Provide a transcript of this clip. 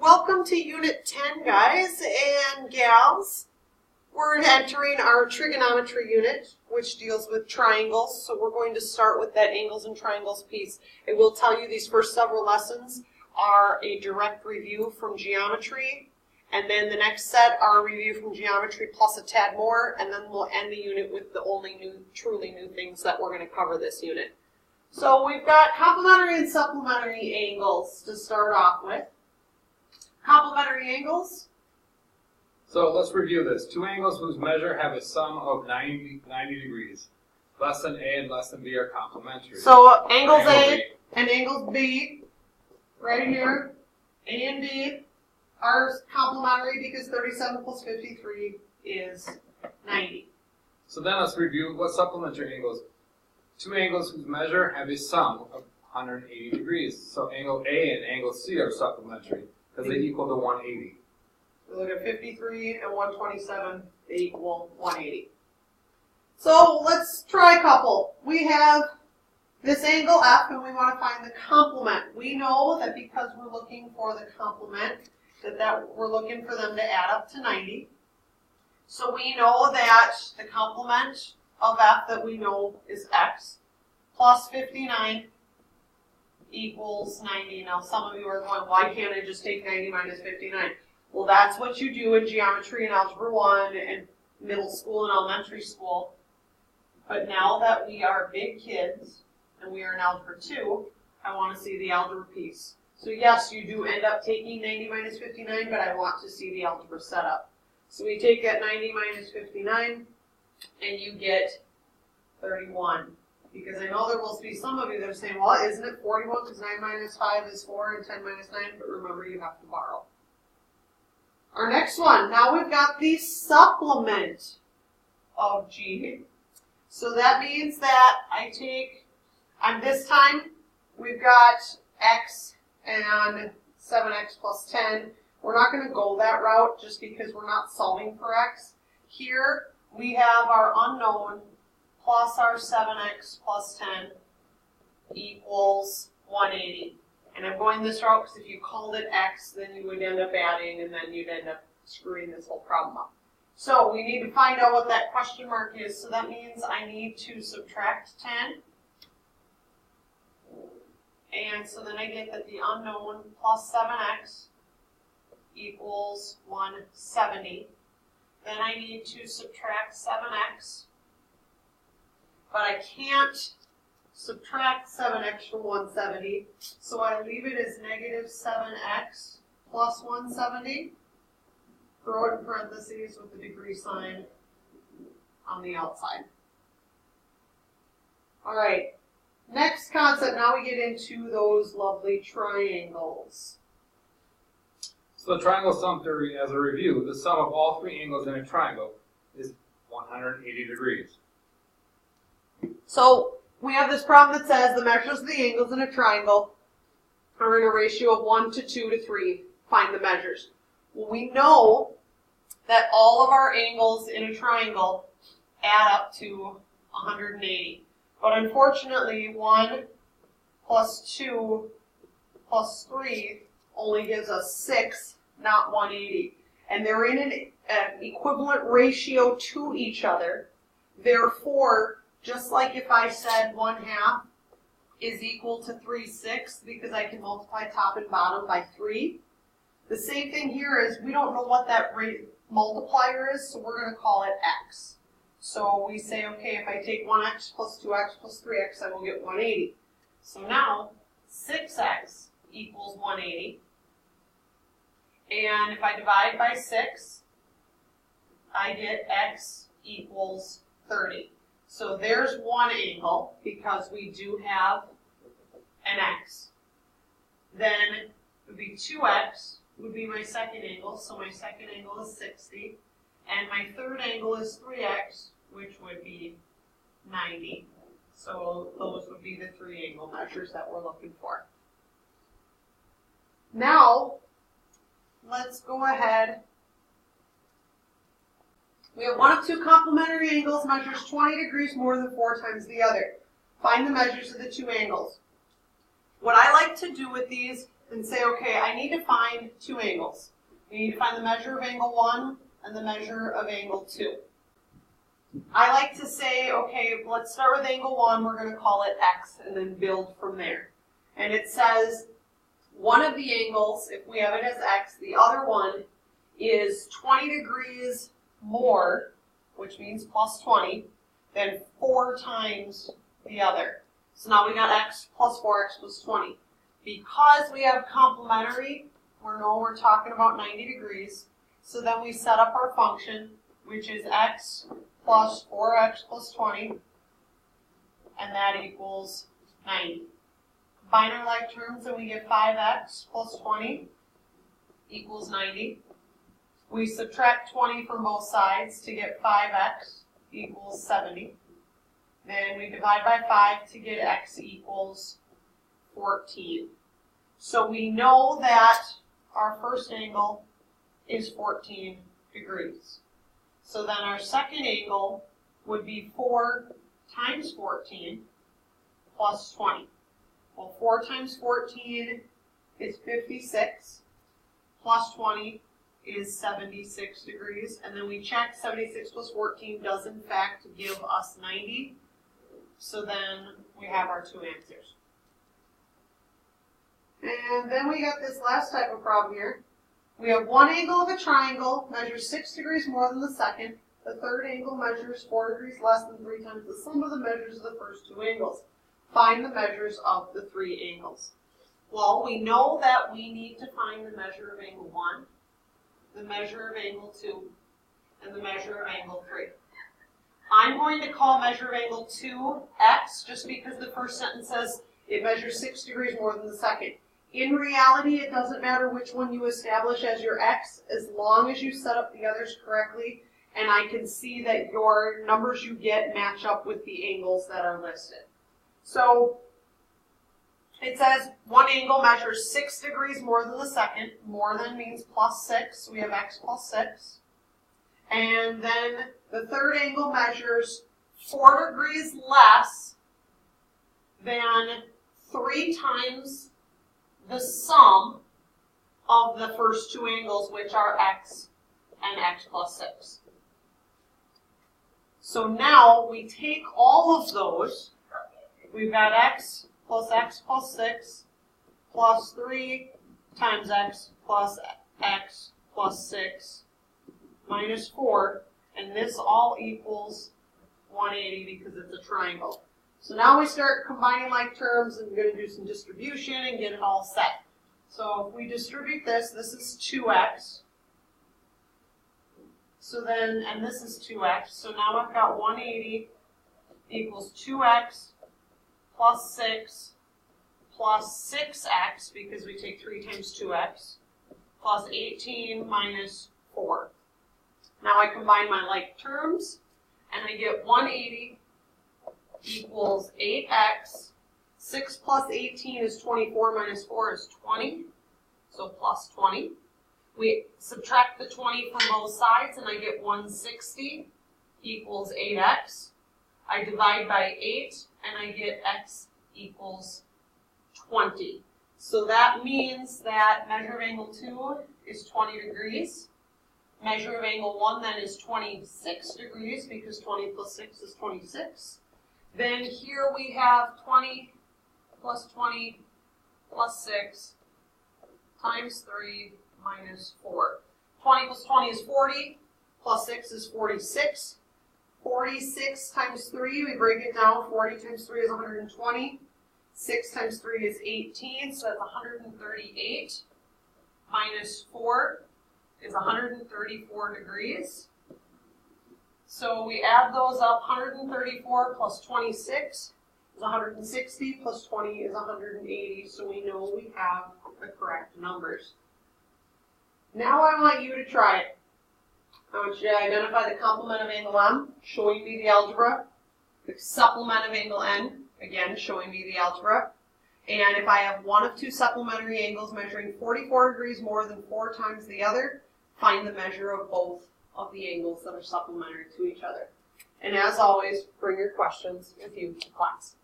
Welcome to Unit 10, guys and gals. We're entering our trigonometry unit, which deals with triangles. So we're going to start with that angles and triangles piece. I will tell you these first several lessons are a direct review from geometry. And then the next set are a review from geometry plus a tad more. And then we'll end the unit with the only truly new things that we're going to cover this unit. So we've got complementary and supplementary angles to start off with. Complementary angles. So let's review this. Two angles whose measure have a sum of 90 degrees. Less than A and less than B are complementary. So angles A and angles B, right here, A and B are complementary because 37 plus 53 is 90. So then let's review what supplementary angles. Two angles whose measure have a sum of 180 degrees. So angle A and angle C are supplementary because they equal to 180. We look at 53 and 127, they equal 180. So let's try a couple. We have this angle F and we want to find the complement. We know that because we're looking for the complement, that we're looking for them to add up to 90. So we know that the complement of F that we know is X plus 59 equals 90. Now some of you are going, why can't I just take 90 minus 59? Well, that's what you do in geometry and algebra 1 and middle school and elementary school. But now that we are big kids and we are in algebra 2, I want to see the algebra piece. So yes, you do end up taking 90 minus 59, but I want to see the algebra setup. So we take that 90 minus 59 and you get 31. Because I know there will be some of you that are saying, well, isn't it 41 because 9 minus 5 is 4 and 10 minus 9? But remember, you have to borrow. Our next one, now we've got the supplement of G. So that means that I take, on this time, we've got X and 7X plus 10. We're not going to go that route just because we're not solving for X. Here, we have our unknown plus our 7X plus 10 equals 180. And I'm going this route because if you called it X, then you would end up adding, and then you'd end up screwing this whole problem up. So we need to find out what that question mark is. So that means I need to subtract 10. And so then I get that the unknown plus 7X equals 170. Then I need to subtract 7X. But I can't subtract 7X from 170, so I leave it as negative 7X plus 170. Throw it in parentheses with the degree sign on the outside. All right, next concept, now we get into those lovely triangles. So the triangle sum theory, as a review, the sum of all three angles in a triangle is 180 degrees. So we have this problem that says the measures of the angles in a triangle are in a ratio of 1 to 2 to 3. Find the measures. Well, we know that all of our angles in a triangle add up to 180. But unfortunately, 1 plus 2 plus 3 only gives us 6, not 180. And they're in an equivalent ratio to each other. Therefore, just like if I said 1/2 is equal to 3/6 because I can multiply top and bottom by 3. The same thing here is we don't know what that multiplier is, so we're going to call it X. So we say, okay, if I take 1X plus 2X plus 3X, I will get 180. So now 6X equals 180. And if I divide by 6, I get X equals 30. So there's one angle, because we do have an X. Then it would be 2X would be my second angle, so my second angle is 60. And my third angle is 3X, which would be 90. So those would be the three angle measures that we're looking for. Now, let's go ahead. We have one of two complementary angles measures 20 degrees more than 4 times the other. Find the measures of the two angles. What I like to do with these and say, okay, I need to find two angles. We need to find the measure of angle 1 and the measure of angle 2. I like to say, okay, let's start with angle 1, we're going to call it x, and then build from there. And it says one of the angles, if we have it as x, the other one is 20 degrees more, which means plus 20, than 4 times the other. So now we got x plus 4x plus 20. Because we have complementary, we're talking about 90 degrees. So then we set up our function, which is x plus 4x plus 20, and that equals 90. Combine our like terms and we get 5x plus 20 equals 90. We subtract 20 from both sides to get 5x equals 70. Then we divide by 5 to get x equals 14. So we know that our first angle is 14 degrees. So then our second angle would be 4 times 14 plus 20. Well, 4 times 14 is 56, plus 20 is 76 degrees. And then we check 76 plus 14 does in fact give us 90. So then we have our two answers. And then we got this last type of problem here. We have one angle of a triangle measures 6 degrees more than the second. The third angle measures 4 degrees less than 3 times the sum of the measures of the first two angles. Find the measures of the three angles. Well, we know that we need to find the measure of angle 1, the measure of angle 2, and the measure of angle 3. I'm going to call measure of angle 2 x, just because the first sentence says it measures 6 degrees more than the second. In reality, it doesn't matter which one you establish as your x, as long as you set up the others correctly, and I can see that your numbers you get match up with the angles that are listed. So it says one angle measures 6 degrees more than the second. More than means plus 6, so we have x plus 6. And then the third angle measures 4 degrees less than 3 times the sum of the first two angles, which are x and x plus 6. So now we take all of those. We've got x plus 6 plus 3 times x plus 6 minus 4, and this all equals 180 because it's a triangle. So now we start combining like terms, and we're going to do some distribution and get it all set. So if we distribute this, this is 2x. So then, and this is 2x. So now I've got 180 equals 2x plus 6 plus 6x, because we take 3 times 2x, plus 18 minus 4. Now I combine my like terms, and I get 180 equals 8x. 6 plus 18 is 24, minus 4 is 20, so plus 20. We subtract the 20 from both sides, and I get 160 equals 8x. I divide by 8, and I get x equals 20. So that means that measure of angle 2 is 20 degrees. Measure of angle 1 then is 26 degrees, because 20 plus 6 is 26. Then here we have 20 plus 20 plus 6 times 3 minus 4. 20 plus 20 is 40, plus 6 is 46. 46 times 3, we break it down, 40 times 3 is 120. 6 times 3 is 18, so that's 138. Minus 4 is 134 degrees. So we add those up, 134 plus 26 is 160, plus 20 is 180, so we know we have the correct numbers. Now I want you to try it. I want you to identify the complement of angle M, showing me the algebra, the supplement of angle N, again showing me the algebra, and if I have one of two supplementary angles measuring 44 degrees more than 4 times the other, find the measure of both of the angles that are supplementary to each other. And as always, bring your questions with you to class.